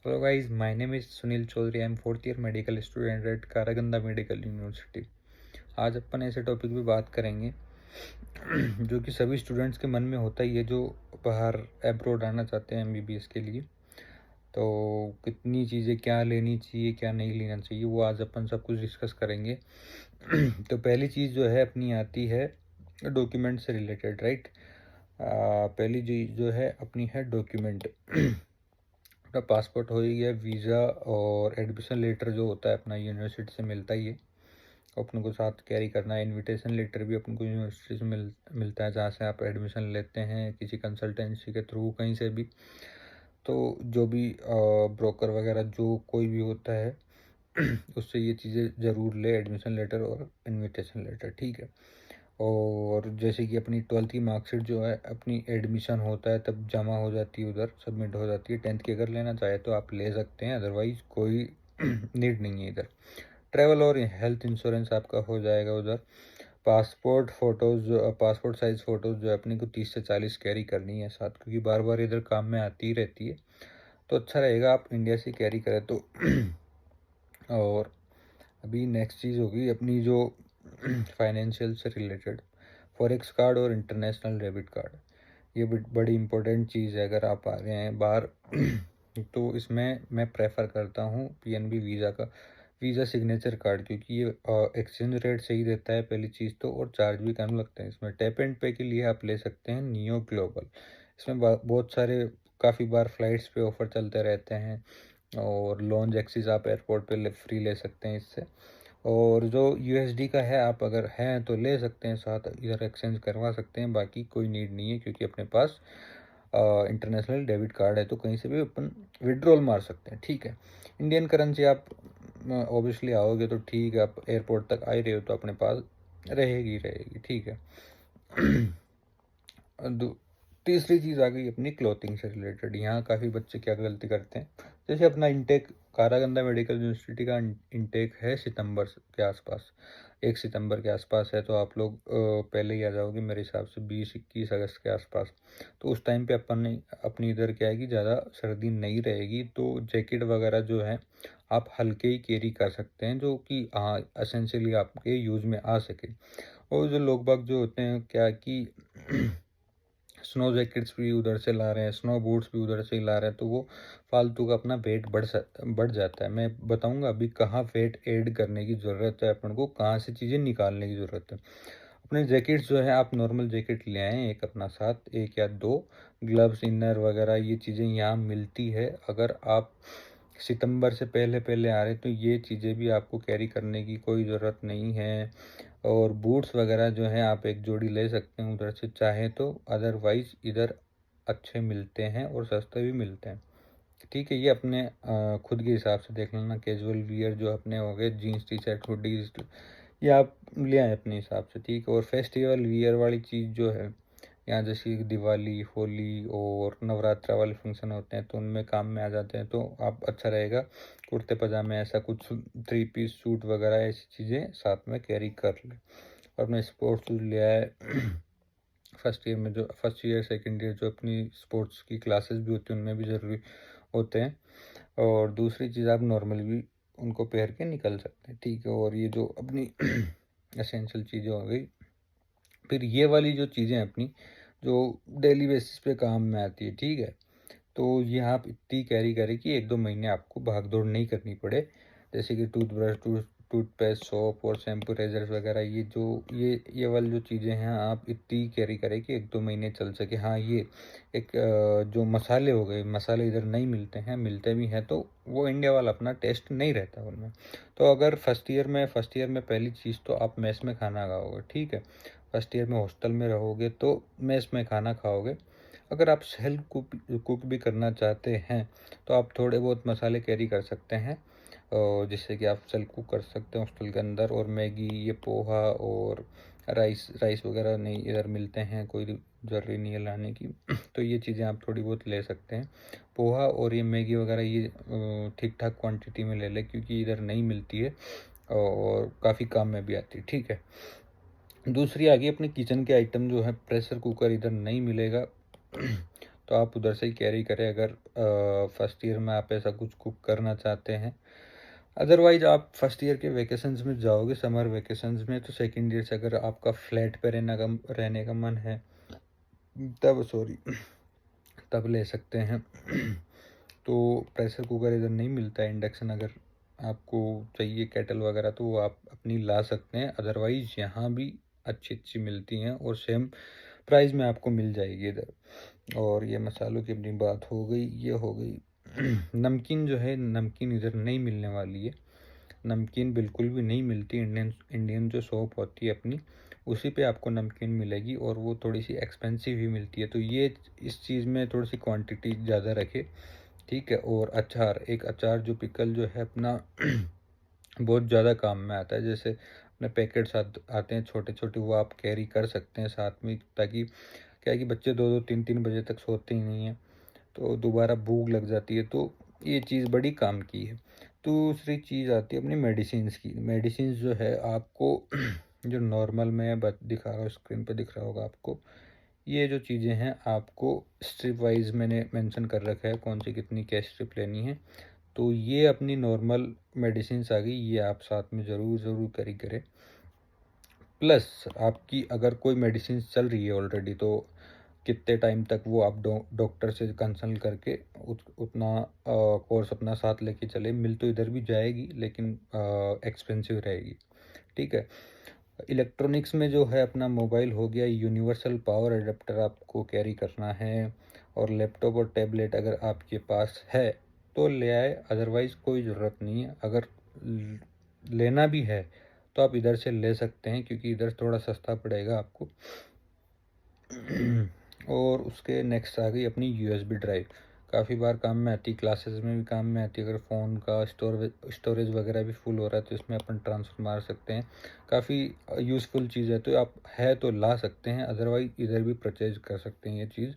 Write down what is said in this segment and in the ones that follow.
Hello guys, my name is Sunil Chaudhary. I am fourth year medical student at Karaganda Medical University. आज अपन ऐसे topic पे बात करेंगे जो कि सभी स्टूडेंट्स के मन में होता ही है, जो बाहर अब्रॉड आना चाहते हैं एमबीबीएस के लिए। तो कितनी चीज़ें क्या लेनी चाहिए, क्या नहीं लेना चाहिए, वो आज अपन सब कुछ डिस्कस करेंगे। तो पहली चीज़ जो है अपनी आती है डॉक्यूमेंट से रिलेटेड, राइट। पहली चीज़ जो है अपनी है डॉक्यूमेंट। अपना पासपोर्ट हो ही गया, वीज़ा और एडमिशन लेटर जो होता है अपना यूनिवर्सिटी से मिलता ही है, अपन को साथ कैरी करना है। इनविटेशन लेटर भी अपन को यूनिवर्सिटी से मिलता है, जहाँ से आप एडमिशन लेते हैं किसी कंसल्टेंसी के थ्रू, कहीं से भी। तो जो भी ब्रोकर वगैरह जो कोई भी होता है उससे ये चीज़ें ज़रूर ले, एडमिशन लेटर और इनविटेशन लेटर, ठीक है। और जैसे कि अपनी 12th की मार्कशीट जो है अपनी एडमिशन होता है तब जमा हो जाती है, उधर सबमिट हो जाती है। 10th की अगर लेना चाहे तो आप ले सकते हैं, अदरवाइज कोई नीड नहीं है इधर। ट्रैवल और हेल्थ इंश्योरेंस आपका हो जाएगा उधर। पासपोर्ट साइज़ फ़ोटोज़ जो है अपने को 30 से 40 कैरी करनी है साथ, क्योंकि बार बार इधर काम में आती ही रहती है। तो अच्छा रहेगा आप इंडिया से कैरी करें तो। और अभी नेक्स्ट चीज़ होगी अपनी जो फाइनेंशियल से रिलेटेड, फॉरेक्स कार्ड और इंटरनेशनल डेबिट कार्ड। ये बड़ी इंपॉर्टेंट चीज़ है अगर आप आ रहे हैं बाहर। तो इसमें मैं प्रेफर करता हूँ पीएनबी वीज़ा का वीज़ा सिग्नेचर कार्ड, क्योंकि ये एक्सचेंज रेट सही देता है पहली चीज़ तो, और चार्ज भी कम लगते हैं इसमें। टैप एंड पे के लिए आप ले सकते हैं नियो ग्लोबल। इसमें बहुत सारे काफ़ी बार फ्लाइट्स पे ऑफर चलते रहते हैं, और लॉन्ज एक्सिस आप एयरपोर्ट पे फ्री ले सकते हैं इससे। और जो यूएसडी का है, आप अगर हैं तो ले सकते हैं साथ, इधर एक्सचेंज करवा सकते हैं, बाकी कोई नीड नहीं है, क्योंकि अपने पास इंटरनेशनल डेबिट कार्ड है तो कहीं से भी अपन विड्रॉल मार सकते हैं, ठीक है। इंडियन करेंसी आप ऑब्वियसली आओगे तो ठीक है, आप एयरपोर्ट तक आ ही रहे हो तो अपने पास रहेगी, ठीक है। तीसरी चीज़ आ गई अपनी क्लोथिंग से रिलेटेड। यहाँ काफ़ी बच्चे क्या गलती करते हैं, जैसे अपना इंटेक कारागंदा मेडिकल यूनिवर्सिटी का इंटेक है सितंबर के आसपास, 1 सितंबर के आसपास है। तो आप लोग पहले ही आ जाओगे मेरे हिसाब से 20-21 अगस्त के आसपास। तो उस टाइम पे अपन ने अपनी इधर क्या है कि ज़्यादा सर्दी नहीं रहेगी, तो जैकेट वगैरह जो है आप हल्के ही कैरी कर सकते हैं, जो कि हाँ एसेंशियली आपके यूज़ में आ सके। और जो लोग बाग जो होते हैं क्या कि स्नो जैकेट्स भी उधर से ला रहे हैं, स्नो बूट्स भी उधर से ही ला रहे हैं, तो वो फालतू का अपना वेट बढ़ जाता है। मैं बताऊंगा अभी कहाँ वेट ऐड करने की ज़रूरत है, अपन को कहाँ से चीज़ें निकालने की ज़रूरत है। अपने जैकेट्स जो है आप नॉर्मल जैकेट ले आएँ एक अपना साथ, एक या दो। ग्लव्स, इनर वगैरह ये चीज़ें यहाँ मिलती है। अगर आप सितंबर से पहले पहले आ रहे तो ये चीज़ें भी आपको कैरी करने की कोई ज़रूरत नहीं है। और बूट्स वगैरह जो हैं आप एक जोड़ी ले सकते हैं उधर से चाहें तो, अदरवाइज़ इधर अच्छे मिलते हैं और सस्ते भी मिलते हैं, ठीक है। ये अपने खुद के हिसाब से देख लेना। कैजुअल वियर जो अपने हो गए जीन्स टी शर्ट हुडीज, ये आप ले आए अपने हिसाब से, ठीक है। और फेस्टिवल वियर वाली चीज़ जो है यहाँ, जैसे दिवाली, होली और नवरात्रा वाले फंक्शन होते हैं तो उनमें काम में आ जाते हैं, तो आप अच्छा रहेगा कुर्ते पजामे ऐसा कुछ, 3 पीस सूट वगैरह ऐसी चीज़ें साथ में कैरी कर लें। और अपने स्पोर्ट्स शूज़ ले आए। फर्स्ट ईयर सेकेंड ईयर जो अपनी स्पोर्ट्स की क्लासेस भी होती हैं उनमें भी ज़रूरी होते हैं। और दूसरी चीज़ आप नॉर्मल भी उनको पहन के निकल सकते हैं, ठीक है। और ये जो अपनी एसेंशियल चीज़ें हो गई, फिर ये वाली जो चीज़ें हैं अपनी, जो डेली बेसिस पे काम में आती है, ठीक है। तो ये आप इतनी कैरी करें कि 1-2 महीने आपको भाग दौड़ नहीं करनी पड़े। जैसे कि टूथब्रश, टूथपेस्ट, सोप और शैम्पू, रेजर्स वगैरह, ये वाली जो चीज़ें हैं आप इतनी कैरी करें कि 1-2 महीने चल सके। हाँ, ये एक जो मसाले हो गए, मसाले इधर नहीं मिलते हैं, मिलते भी हैं तो वो इंडिया वाला अपना टेस्ट नहीं रहता उनमें। तो अगर फर्स्ट ईयर में पहली चीज़ तो आप मेस में खाना खाओगे, ठीक है। फर्स्ट ईयर में हॉस्टल में रहोगे तो मेस में खाना खाओगे। अगर आप सेल्फ कुक भी करना चाहते हैं तो आप थोड़े बहुत मसाले कैरी कर सकते हैं, और जिससे कि आप सेल्फ कुक कर सकते हैं हॉस्टल के अंदर। और मैगी, ये पोहा और राइस वगैरह नहीं इधर मिलते हैं, कोई ज़रूरी नहीं है लाने की। तो ये चीज़ें आप थोड़ी बहुत ले सकते हैं। पोहा और ये मैगी वगैरह ये ठीक ठाक क्वांटिटी में ले लें, क्योंकि इधर नहीं मिलती है और काफ़ी काम में भी आती है, ठीक है। दूसरी आ गई अपने किचन के आइटम जो है, प्रेशर कुकर इधर नहीं मिलेगा। तो आप उधर से ही कैरी करें अगर फर्स्ट ईयर में आप ऐसा कुछ कुक करना चाहते हैं। अदरवाइज आप फर्स्ट ईयर के वैकेशंस में जाओगे, समर वैकेशंस में, तो सेकंड ईयर से अगर आपका फ्लैट पे रहने का मन है तब तब ले सकते हैं। तो प्रेशर कुकर इधर नहीं मिलता है, इंडक्शन अगर आपको चाहिए केटल वगैरह तो वो आप अपनी ला सकते हैं। अदरवाइज यहाँ भी अच्छी अच्छी मिलती हैं और सेम प्राइस में आपको मिल जाएगी इधर। और ये मसालों की अपनी बात हो गई, ये हो गई। नमकीन जो है, नमकीन इधर नहीं मिलने वाली है, नमकीन बिल्कुल भी नहीं मिलती। इंडियन इंडियन जो शॉप होती है अपनी, उसी पे आपको नमकीन मिलेगी और वो थोड़ी सी एक्सपेंसिव ही मिलती है। तो ये इस चीज़ में थोड़ी सी क्वांटिटी ज़्यादा रखे, ठीक है। और अचार, एक अचार जो पिकल जो है अपना बहुत ज़्यादा काम में आता है। जैसे अपने पैकेट्स आते हैं छोटे छोटे, वो आप कैरी कर सकते हैं साथ में, ताकि क्या है कि बच्चे 2-2 3-3 बजे तक सोते ही नहीं हैं, तो दोबारा भूख लग जाती है, तो ये चीज़ बड़ी काम की है। दूसरी चीज़ आती है अपनी मेडिसिन्स की। मेडिसिन्स जो है आपको जो नॉर्मल में दिखा रहा हूँ, स्क्रीन पे दिख रहा होगा आपको, ये जो चीज़ें हैं आपको स्ट्रिप वाइज मैंने मेंशन कर रखा है, कौन सी कितनी क्या स्ट्रिप लेनी है। तो ये अपनी नॉर्मल मेडिसिन्स आ गई, ये आप साथ में ज़रूर कैरी करें। प्लस आपकी अगर कोई मेडिसिन चल रही है ऑलरेडी, तो कितने टाइम तक वो आप डॉक्टर से कंसल्ट करके उतना कोर्स अपना साथ लेके चले। मिल तो इधर भी जाएगी लेकिन एक्सपेंसिव रहेगी, ठीक है। इलेक्ट्रॉनिक्स में जो है अपना मोबाइल हो गया, यूनिवर्सल पावर अडेप्टर आपको कैरी करना है, और लैपटॉप और टैबलेट अगर आपके पास है तो ले आए, अदरवाइज़ कोई ज़रूरत नहीं है। अगर लेना भी है तो आप इधर से ले सकते हैं, क्योंकि इधर थोड़ा सस्ता पड़ेगा आपको। और उसके नेक्स्ट आ गई अपनी यूएसबी ड्राइव, काफ़ी बार काम में आती है, क्लासेस में भी काम में आती है। अगर फ़ोन का स्टोरेज वगैरह भी फुल हो रहा है तो इसमें अपन ट्रांसफ़र मार सकते हैं, काफ़ी यूज़फुल चीज़ है। तो आप है तो ला सकते हैं, अदरवाइज इधर भी परचेज कर सकते हैं ये चीज़।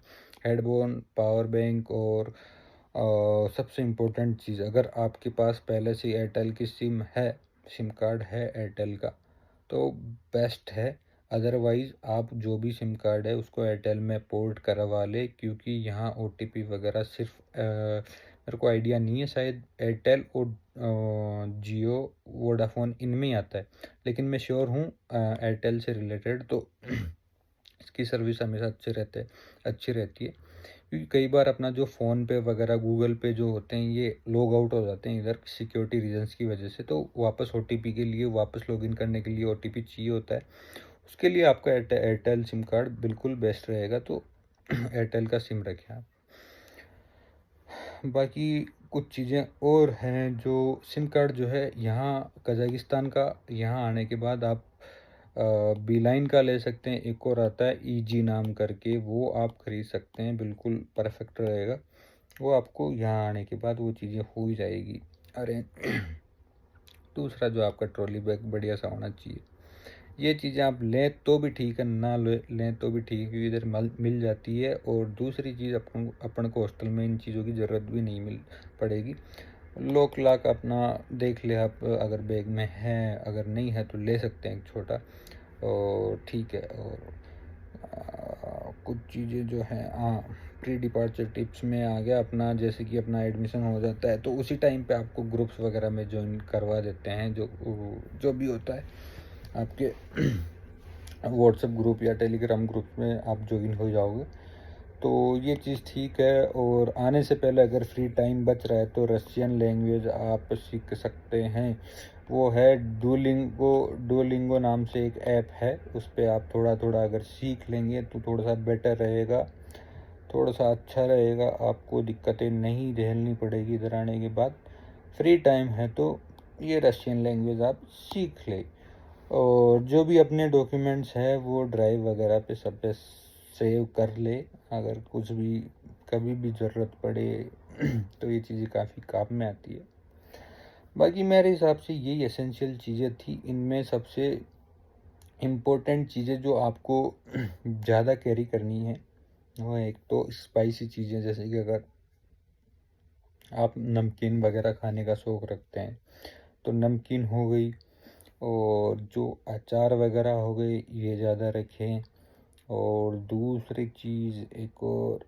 हेडफोन, पावर बैंक, और सबसे इम्पोर्टेंट चीज़, अगर आपके पास पहले से एयरटेल की सिम कार्ड है एयरटेल का, तो बेस्ट है। अदरवाइज़ आप जो भी सिम कार्ड है उसको एयरटेल में पोर्ट करवा ले, क्योंकि यहाँ ओटीपी वगैरह सिर्फ मेरे को आइडिया नहीं है, शायद एयरटेल और जियो वोडाफोन इनमें ही आता है, लेकिन मैं श्योर हूँ एयरटेल से रिलेटेड, तो इसकी सर्विस हमेशा अच्छी रहती है। क्योंकि कई बार अपना जो फ़ोन पे वगैरह गूगल पे जो होते हैं, ये लॉग आउट हो जाते हैं इधर सिक्योरिटी रीजंस की वजह से, तो वापस ओटीपी के लिए, वापस लॉगिन करने के लिए ओटीपी चाहिए होता है। उसके लिए आपका एयरटेल सिम कार्ड बिल्कुल बेस्ट रहेगा, तो एयरटेल का सिम रखें आप। बाकी कुछ चीज़ें और हैं जो सिम कार्ड जो है यहाँ कजाकिस्तान का, यहाँ आने के बाद आप बीलाइन का ले सकते हैं। एक और आता है ईजी नाम करके, वो आप ख़रीद सकते हैं, बिल्कुल परफेक्ट रहेगा। वो आपको यहाँ आने के बाद वो चीज़ें हो ही जाएगी। अरे दूसरा जो आपका ट्रॉली बैग बढ़िया सा होना चाहिए। ये चीज़ें आप लें तो भी ठीक है, ना लें तो भी ठीक है, क्योंकि इधर मिल जाती है। और दूसरी चीज़, अपन को हॉस्टल में इन चीज़ों की ज़रूरत भी नहीं मिल पड़ेगी। लॉक लाक अपना देख ले आप, अगर बैग में है, अगर नहीं है तो ले सकते हैं एक छोटा, और ठीक है। और कुछ चीज़ें जो हैं, हाँ, प्री डिपार्चर टिप्स में आ गया अपना, जैसे कि अपना एडमिशन हो जाता है तो उसी टाइम पे आपको ग्रुप्स वगैरह में ज्वाइन करवा देते हैं, जो भी होता है आपके व्हाट्सएप ग्रुप या टेलीग्राम ग्रुप में आप ज्वाइन हो जाओगे, तो ये चीज़ ठीक है। और आने से पहले अगर फ्री टाइम बच रहा है तो रशियन लैंग्वेज आप सीख सकते हैं। वो है डुओलिंगो नाम से एक ऐप है, उस पर आप थोड़ा थोड़ा अगर सीख लेंगे तो थोड़ा सा बेटर रहेगा, थोड़ा सा अच्छा रहेगा, आपको दिक्कतें नहीं झेलनी पड़ेगी इधर आने के बाद। फ्री टाइम है तो ये रशियन लैंग्वेज आप सीख ले। और जो भी अपने डॉक्यूमेंट्स हैं वो ड्राइव वगैरह पे सब पे सेव कर ले, अगर कुछ भी कभी भी ज़रूरत पड़े तो ये चीज़ें काफ़ी काम में आती है। बाकी मेरे हिसाब से यही एसेंशियल चीज़ें थी। इनमें सबसे इम्पोर्टेंट चीज़ें जो आपको ज़्यादा कैरी करनी है वो है, एक तो स्पाइसी चीज़ें, जैसे कि अगर आप नमकीन वगैरह खाने का शौक़ रखते हैं तो नमकीन हो गई, और जो अचार वगैरह हो गए ये ज़्यादा रखें। और दूसरी चीज़ एक और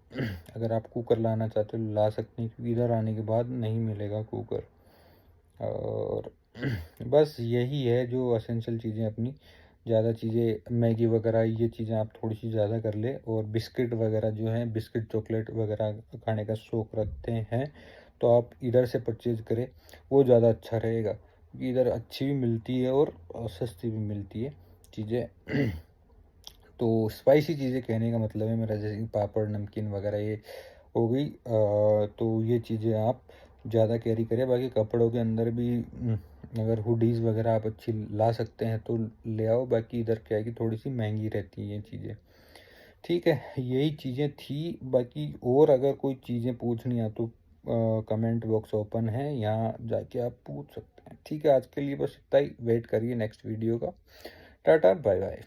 अगर आप कुकर लाना चाहते हो ला सकते हैं, क्योंकि इधर आने के बाद नहीं मिलेगा कुकर। और बस यही है जो असेंशियल चीज़ें अपनी। ज़्यादा चीज़ें मैगी वगैरह ये चीज़ें आप थोड़ी सी ज़्यादा कर ले, और बिस्किट वगैरह जो है, बिस्किट चॉकलेट वगैरह खाने का शौक़ रखते हैं तो आप इधर से परचेज़ करें, वो ज़्यादा अच्छा रहेगा, क्योंकि इधर अच्छी भी मिलती है और सस्ती भी मिलती है चीज़ें। तो स्पाइसी चीज़ें कहने का मतलब है मेरा, जैसे कि पापड़, नमकीन वगैरह ये हो गई। तो ये चीज़ें आप ज़्यादा कैरी करें। बाकी कपड़ों के अंदर भी अगर हुडीज़ वगैरह आप अच्छी ला सकते हैं तो ले आओ। बाकी इधर क्या है कि थोड़ी सी महंगी रहती हैं ये चीज़ें। ठीक है, यही चीज़ें थी। बाकी और अगर कोई चीज़ें पूछनी है तो कमेंट बॉक्स ओपन है, यहाँ जाके आप पूछ सकते हैं। ठीक है, आज के लिए बस इतना ही। वेट करिए नेक्स्ट वीडियो का। Tata, bye bye.